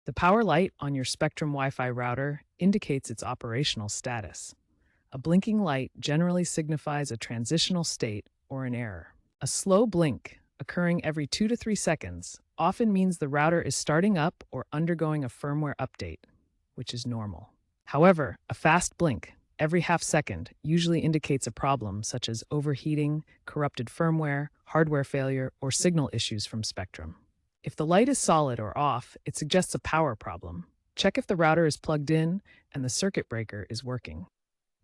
The power light on your Spectrum Wi-Fi router indicates its operational status. A blinking light generally signifies a transitional state or an error. A slow blink, occurring every 2 to 3 seconds, often means the router is starting up or undergoing a firmware update, which is normal. However, a fast blink, every half second, usually indicates a problem such as overheating, corrupted firmware, hardware failure, or signal issues from Spectrum. If the light is solid or off, it suggests a power problem. Check if the router is plugged in and the circuit breaker is working.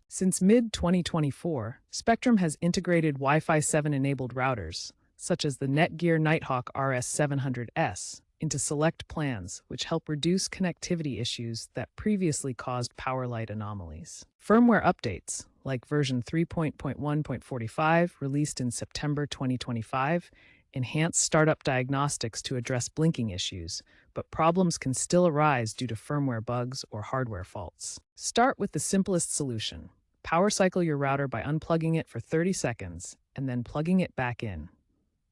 Since mid-2024, Spectrum has integrated Wi-Fi 7-enabled routers, such as the Netgear Nighthawk RS700S, into select plans, which help reduce connectivity issues that previously caused power light anomalies. Firmware updates, like version 3.1.45 released in September 2025, enhance startup diagnostics to address blinking issues, but problems can still arise due to firmware bugs or hardware faults. Start with the simplest solution. Power cycle your router by unplugging it for 30 seconds and then plugging it back in.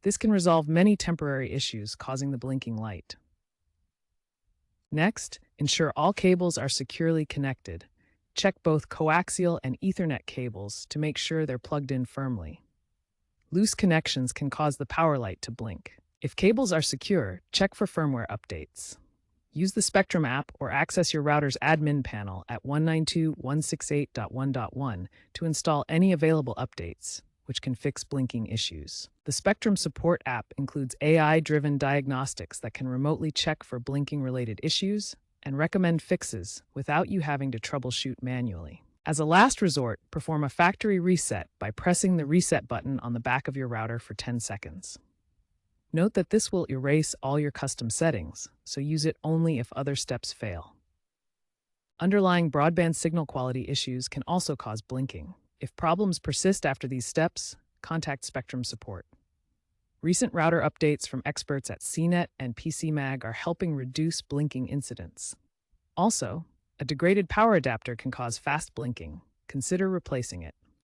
This can resolve many temporary issues causing the blinking light. Next, ensure all cables are securely connected. Check both coaxial and Ethernet cables to make sure they're plugged in firmly. Loose connections can cause the power light to blink. If cables are secure, check for firmware updates. Use the Spectrum app or access your router's admin panel at 192.168.1.1 to install any available updates, which can fix blinking issues. The Spectrum Support app includes AI-driven diagnostics that can remotely check for blinking-related issues and recommend fixes without you having to troubleshoot manually. As a last resort, perform a factory reset by pressing the reset button on the back of your router for 10 seconds. Note that this will erase all your custom settings, so use it only if other steps fail. Underlying broadband signal quality issues can also cause blinking. If problems persist after these steps, contact Spectrum Support. Recent router updates from experts at CNET and PCMag are helping reduce blinking incidents. Also, a degraded power adapter can cause fast blinking. Consider replacing it.